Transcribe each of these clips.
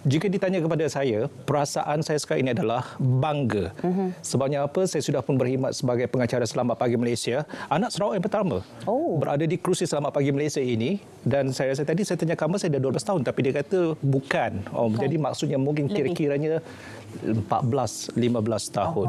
Jika ditanya kepada saya, perasaan saya sekarang ini adalah bangga. Sebabnya apa? Saya sudah pun berkhidmat sebagai pengacara Selamat Pagi Malaysia. Anak Sarawak yang pertama berada di kerusi Selamat Pagi Malaysia ini. Dan saya rasa tadi saya tanya Kamal, saya dah 12 tahun. Tapi dia kata bukan. Jadi maksudnya mungkin kira-kiranya 14-15 tahun.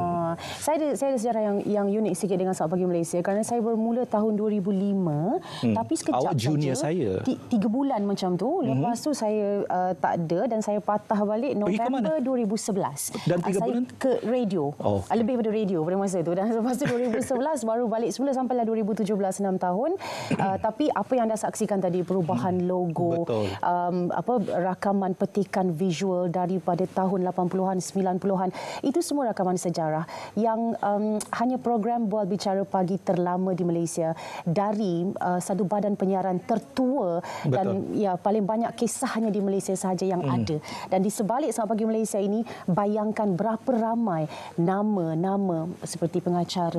Saya ada sejarah yang unik sikit dengan Selamat Pagi Malaysia kerana saya bermula tahun 2005 tapi sekejap awak junior saja, saya. 3 bulan macam tu. Lepas tu saya tak ada dan saya patah balik November 2011. Dan 3 saya bulan ke radio. Lebih pada radio pada masa tu. Dan lepas tu 2011 baru balik semula sampailah 2017 6 tahun. Tapi apa yang anda saksikan tadi, perubahan logo, rakaman petikan visual daripada tahun 80-an 90-an, itu semua rakaman sejarah yang hanya program Bual Bicara Pagi terlama di Malaysia dari satu badan penyiaran tertua. Dan paling banyak kisahnya di Malaysia sahaja yang ada. Dan di sebalik Selamat Pagi Malaysia ini, bayangkan berapa ramai nama-nama seperti pengacara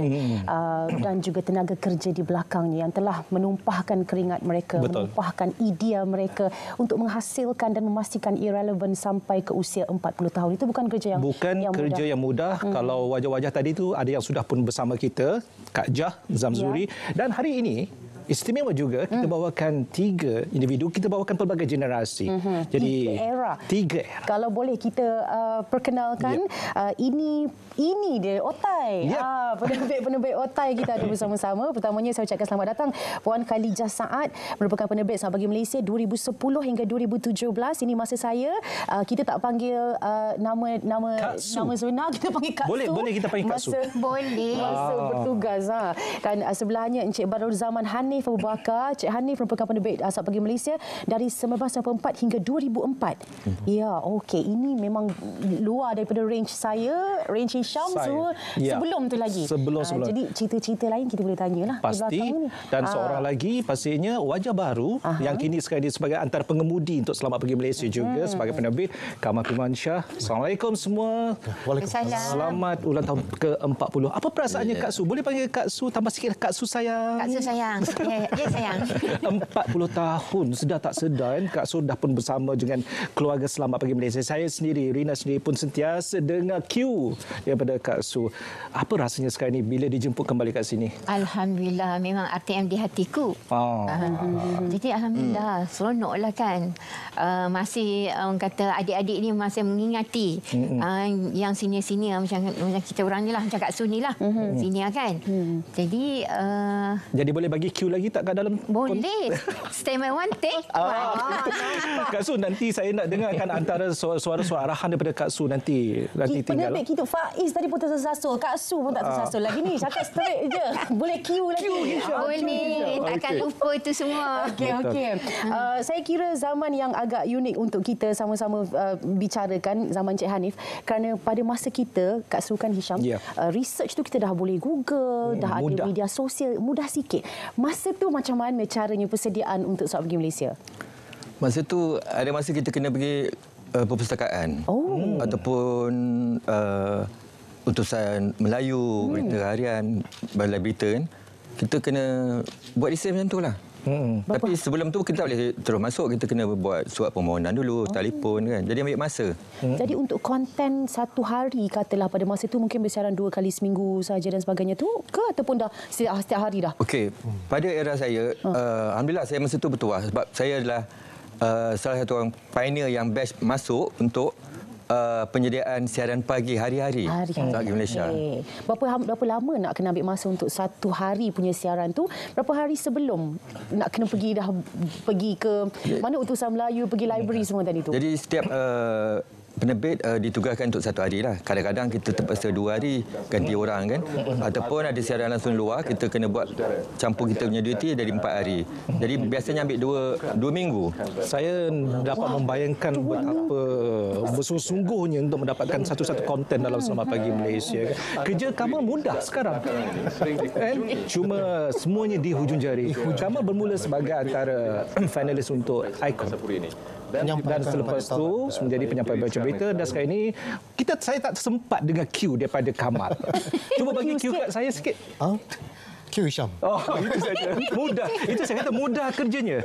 dan juga tenaga kerja di belakangnya yang telah menumpahkan keringat mereka, menumpahkan idea mereka untuk menghasilkan dan memastikan irrelevant sampai ke usia 40 tahun. Itu bukan kerja yang mudah. Kalau wajah-wajah tadi tu ada yang sudah pun bersama kita, Kak Jah Zamzuri. Dan hari ini istimewa juga, kita bawakan 3 individu, kita bawakan pelbagai generasi. Jadi 3 era. Kalau boleh kita perkenalkan, ini dia Otai. Penerbit Otai kita ada bersama-sama. Pertamanya saya ucapkan selamat datang Puan Khalijah Saad, merupakan penerbit Selamat Pagi Malaysia 2010 hingga 2017. Ini masa saya. Kita tak panggil nama sebenar, kita panggil Kak Su. Boleh kita panggil Kak Su. Masa bertugas. Dan sebelahnya Encik Badrul Zaman Hanif Abu Bakar. Cik Hanif merupakan penerbit Selamat Pagi Malaysia dari 1994 hingga 2004. Okey, ini memang luar daripada range saya, range Hisham semua sebelum tu lagi. Sebelum. Jadi cerita-cerita lain kita boleh tanyalah. Pasti. Dan seorang lagi pastinya wajah baru yang kini sekarang dia sebagai antara pengemudi untuk Selamat Pagi Malaysia juga sebagai penerbit, Kamal Firmansyah. Assalamualaikum semua. Waalaikumsalam. Selamat ulang tahun ke-40. Apa perasaannya Kak Su? Boleh panggil Kak Su, tambah sikit Kak Su sayang. Kak Su sayang. Ya sayang. 40 tahun, sedar tak sedar kan Kak Su dah pun bersama dengan keluarga Selamat Pagi Malaysia. Saya sendiri, Rina sendiri pun sentiasa dengar cue daripada Kak Su. Apa rasanya sekarang ini bila dijemput kembali kat sini? Alhamdulillah, memang RTM di hatiku. Jadi alhamdulillah, seronoklah kan. Masih orang kata adik-adik ni masih mengingati yang senior-senior macam kita orang ni lah, macam Kak Su ni lah. Senior kan. Jadi boleh bagi cue lagi tak kat dalam? Boleh. Stay my one take. Kak Su, nanti saya nak dengarkan antara suara-suara arahan daripada Kak Su nanti tinggal. Penerbit kita Faiz tadi pun tak tersasul, Kak Su pun tak tersasul lagi ni. Cakap straight je. Boleh cue lagi. Boleh. Takkan lupa itu semua. Okey. Saya kira zaman yang agak unik untuk kita sama-sama bicarakan, zaman Cik Hanif, kerana pada masa kita, Kak Su kan Hisham, research tu kita dah boleh Google, dah ada media sosial, mudah sikit. Masa tu macam mana caranya persediaan untuk Selamat Pagi Malaysia? Masa tu ada masa kita kena pergi perpustakaan ataupun utusan Melayu, berita harian, balai berita kan. Kita kena buat research macam tu lah. Tapi sebelum tu kita tak boleh terus masuk, kita kena buat surat permohonan dulu, telefon kan. Jadi ambil masa. Jadi untuk konten satu hari katalah pada masa tu mungkin bersiaran 2 kali seminggu saja dan sebagainya tu ke ataupun dah setiap hari dah? Okey, pada era saya alhamdulillah saya masa tu bertuah sebab saya adalah salah satu orang pioneer yang best masuk untuk penyediaan siaran pagi hari-hari di Malaysia. Berapa lama nak kena ambil masa untuk satu hari punya siaran tu? Berapa hari sebelum nak kena pergi ke mana utusan Melayu, pergi library semua tadi tu? Jadi setiap penerbit ditugaskan untuk satu hari lah. Kadang-kadang kita terpaksa 2 hari ganti orang kan. Ataupun ada siaran langsung luar, kita kena buat campur kita punya duty dari 4 hari. Jadi biasanya ambil 2 minggu. Saya dapat membayangkan betapa bersungguh-sungguhnya untuk mendapatkan satu-satu konten dalam Selamat Pagi Malaysia. Kerja Kamal mudah sekarang. Cuma semuanya di hujung jari. Kamal bermula sebagai antara finalis untuk Icon. Dan selepas tu menjadi penyampai baca berita dan sekarang ini saya tak sempat dengar cue daripada Kamal. Cuba bagi cue kat saya sikit. Q Hisham. Oh, itu saja. Mudah. Itu saya kata mudah kerjanya.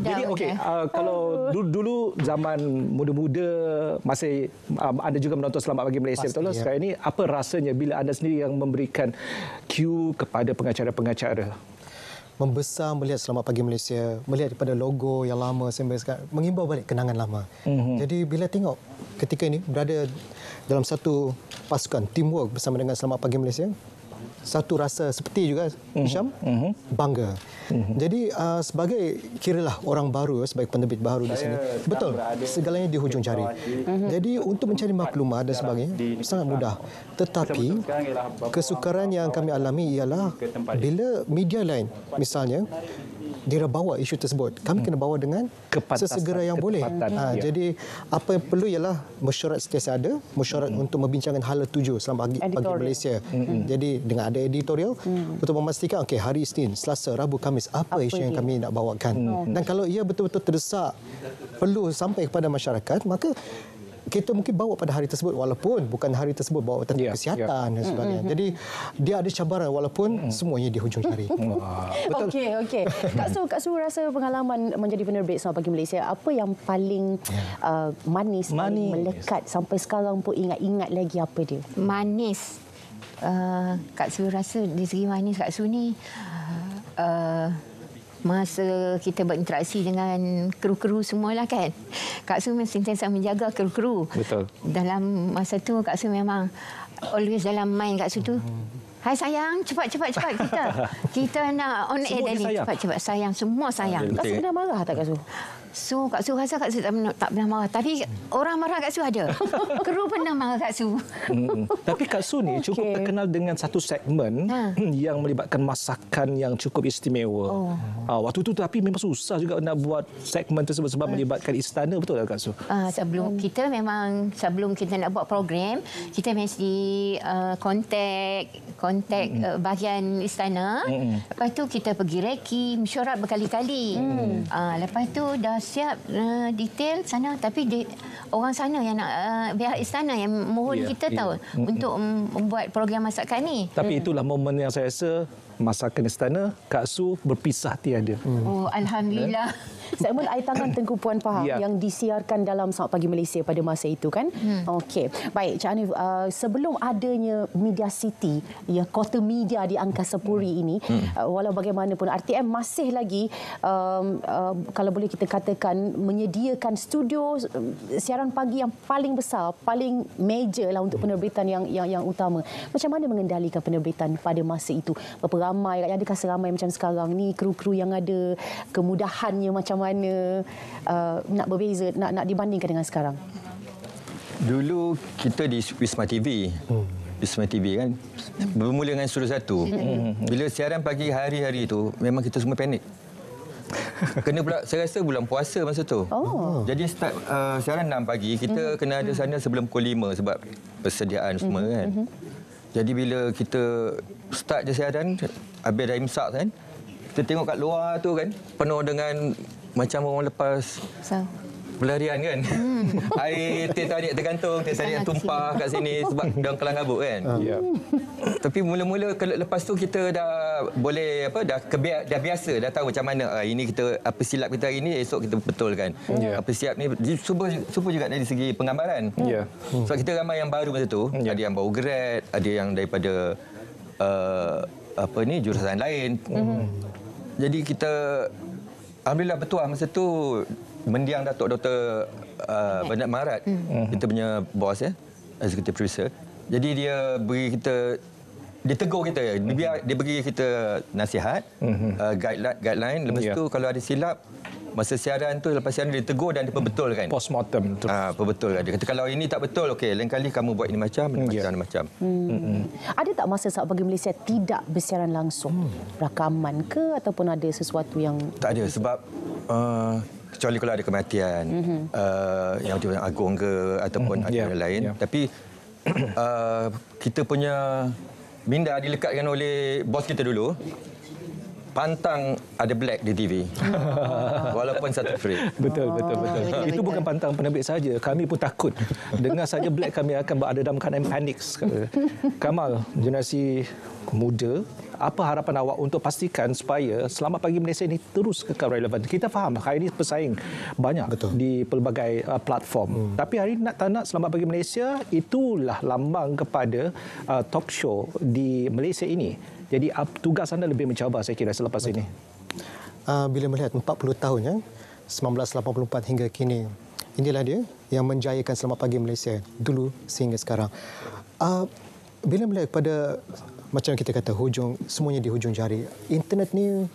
Jadi okey, kalau dulu zaman muda-muda masih anda juga menonton Selamat Pagi Malaysia, betul? Sekarang ini apa rasanya bila anda sendiri yang memberikan Q kepada pengacara-pengacara? Membesar melihat Selamat Pagi Malaysia, melihat daripada logo yang lama sampai sekarang, mengimbau balik kenangan lama. Jadi bila tengok ketika ini berada dalam satu pasukan, teamwork bersama dengan Selamat Pagi Malaysia, satu rasa seperti juga Hisham, bangga. Jadi sebagai kiralah orang baru, sebagai penerbit baru di sini, betul, segalanya di hujung jari. Jadi untuk mencari maklumat dan sebagainya sangat mudah. Tetapi kesukaran yang kami alami ialah bila media lain misalnya dia bawa isu tersebut, kami kena bawa dengan sesegera yang boleh. Jadi apa yang perlu ialah mesyuarat sentiasa ada, mesyuarat untuk membincangkan hala tuju Selamat Pagi Malaysia. Jadi dengan ada editorial untuk memastikan okey, hari Isnin, Selasa, Rabu, Khamis apa isu yang kami nak bawakan. Dan kalau ia betul-betul terdesak perlu sampai kepada masyarakat, maka kita mungkin bawa pada hari tersebut walaupun bukan hari tersebut bawa tentang kesihatan dan sebagainya. Jadi dia ada cabaran walaupun semuanya di hujung jari. Okey. Kak Su rasa pengalaman menjadi penerbit Selamat Pagi Malaysia, apa yang paling manis, paling melekat sampai sekarang pun ingat-ingat lagi apa dia? Manis. Kak Su rasa di segi manis Kak Su ni masa kita berinteraksi dengan kru-kru semualah kan. Kak Su sentiasa menjaga kru-kru. Betul. Dalam masa tu Kak Su memang always dalam mind Kak Su tu. Hai sayang, cepat kita nak on air dah ni. Cepat sayang, semua sayang. Kak Su pernah marah tak Kak Su? So Kak Su rasa Kak Su tak pernah marah. Tapi orang marah Kak Su ada. Kru pernah marah Kak Su. Tapi Kak Su ni cukup terkenal dengan satu segmen yang melibatkan masakan yang cukup istimewa. Waktu tu tapi memang susah juga nak buat segmen tersebut sebab melibatkan istana, betul tak Kak Su? Sebelum kita nak buat program, kita mesti kontak bahagian istana. Lepas tu kita pergi reki, mesyuarat berkali-kali. Lepas tu dah siap detail sana, tapi orang sana yang nak pihak istana yang mohon kita tahu untuk membuat program masakan ni. Tapi itulah momen yang saya rasa masakan istana Kak Su berpisah tiada. Oh, alhamdulillah. Segmen Air Tangan Tengku Puan Faham yang disiarkan dalam Selamat Pagi Malaysia pada masa itu kan. Okey. Baik, Cik Hanif, sebelum adanya Media City, kota media di Angkasa Puri ini, walau bagaimanapun RTM masih lagi kalau boleh kita katakan menyediakan studio siaran pagi yang paling besar, paling major lah untuk penerbitan yang utama. Macam mana mengendalikan penerbitan pada masa itu? Berapa ramai, adakah seramai macam sekarang ni, kru-kru yang ada, kemudahannya macam mana, nak berbeza, nak dibandingkan dengan sekarang? Dulu kita di Wisma TV. Wisma TV kan bermula dengan Studio 1. Bila siaran pagi hari-hari tu memang kita semua panik. Kena pula saya rasa bulan puasa masa tu. Jadi start siaran 6 pagi, kita kena ada sana sebelum pukul 5 sebab persediaan semua kan. Jadi bila kita start je siaran habis dah imsak kan, kita tengok kat luar tu kan penuh dengan macam orang lepas pelarian kan. Air teh tarik tergantung, teh tarik tumpah kat sini sebab dalam kelang kabut kan. Tapi mula-mula lepas tu kita dah boleh dah biasa, dah tahu macam mana ini kita apa silap kita hari ni, esok kita betulkan. Apa silap ni super juga dari segi penggambaran. Sebab kita ramai yang baru masa tu, ada yang baru grad, ada yang daripada jurusan lain. Jadi kita alhamdulillah betul masa tu mendiang Datuk Dr. Bernard Maharat, kita punya bos executive producer. Jadi dia beri kita, dia tegur kita, dia bagi kita nasihat, guideline. Lepas tu kalau ada silap masa siaran tu, lepas siaran dia tegur dan dia perbetulkan. Postmortem tu. Perbetulkan. Dia kata kalau ini tak betul, okey, lain kali kamu buat ini macam. Ada tak masa Selamat Pagi Malaysia tidak bersiaran langsung? Rakaman ke ataupun ada sesuatu yang... Tak ada sebab kecuali kalau ada kematian yang agung ke ataupun ada lain. Tapi kita punya minda dilekatkan oleh bos kita dulu. Pantang ada black di TV. Walaupun satu frame. Betul. Itu bukan pantang penerbit saja. Kami pun takut. Dengar saja black kami akan berada dalam keadaan panik. Kamal, generasi muda, apa harapan awak untuk pastikan supaya Selamat Pagi Malaysia ini terus kekal relevan? Kita faham hari ini pesaing banyak di pelbagai platform. Tapi hari ini nak tak nak Selamat Pagi Malaysia itulah lambang kepada talk show di Malaysia ini. Jadi tugas anda lebih mencabar saya kira selepas ini. Bila melihat 40 tahun 1984 hingga kini, inilah dia yang menjayakan Selamat Pagi Malaysia dulu sehingga sekarang. Bila melihat pada macam kita kata semuanya di hujung jari. Internet ni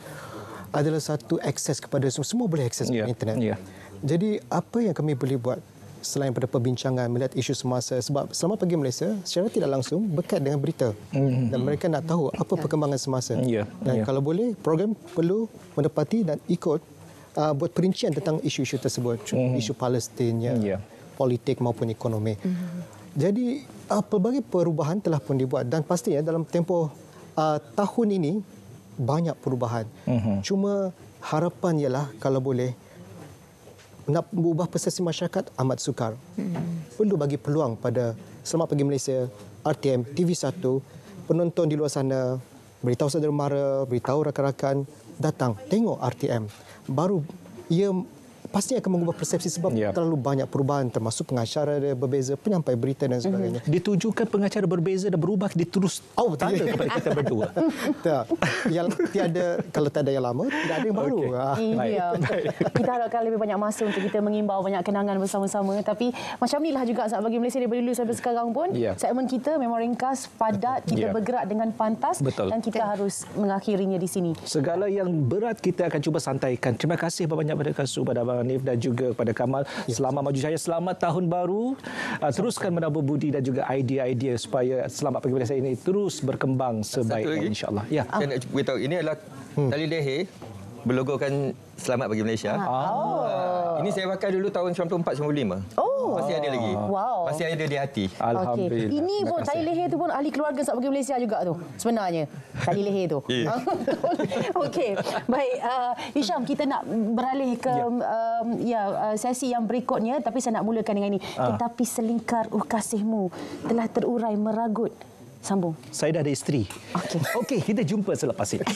adalah satu akses kepada semua boleh akses internet. Jadi apa yang kami boleh buat selain pada perbincangan melihat isu semasa, sebab Selamat Pagi Malaysia secara tidak langsung berkait dengan berita dan mereka nak tahu apa perkembangan semasa. Dan kalau boleh program perlu mendapati dan ikut buat perincian tentang isu-isu tersebut, isu Palestin, politik maupun ekonomi. Jadi pelbagai perubahan telah pun dibuat dan pastinya dalam tempoh tahun ini banyak perubahan. Cuma harapan ialah kalau boleh nak mengubah persepsi masyarakat amat sukar. Perlu bagi peluang pada Selamat Pagi Malaysia, RTM, TV1, penonton di luar sana, beritahu saudara mara, beritahu rakan-rakan, datang tengok RTM. Baru ia pasti akan mengubah persepsi sebab terlalu banyak perubahan termasuk pengacara dia berbeza, penyampai berita dan sebagainya. Ditujukan pengacara berbeza dan berubah diterus tanda kepada kita berdua. Kalau tak ada yang lama, tidak ada yang baru. Kita harapkan lebih banyak masa untuk kita mengimbau banyak kenangan bersama-sama. Tapi macam inilah juga Selamat Pagi Malaysia daripada dulu sampai sekarang pun. Segmen kita memang ringkas, padat, kita bergerak dengan pantas. Dan kita harus mengakhirinya di sini. Segala yang berat kita akan cuba santaikan. Terima kasih banyak pada Kasu, pada Abang Hanif dan juga kepada Kamal. Selamat maju jaya, selamat tahun baru. Teruskan menabur budi dan juga idea-idea supaya Selamat Pagi Malaysia ini terus berkembang sebaiknya, insya-Allah. Saya nak beritahu ini adalah tali leher berlogokan Selamat Pagi Malaysia. Ini saya pakai dulu tahun 94-95. Masih ada lagi. Masih ada di hati. Alhamdulillah. Ini pun tali leher tu pun ahli keluarga Selamat Pagi Malaysia juga tu. Sebenarnya tali leher tu. Okey. Baik, Hisham, kita nak beralih ke sesi yang berikutnya, tapi saya nak mulakan dengan ini. Tetapi selingkar kasihmu telah terurai meragut. Sambung. Saya dah ada isteri. Okey, kita jumpa selepas ini.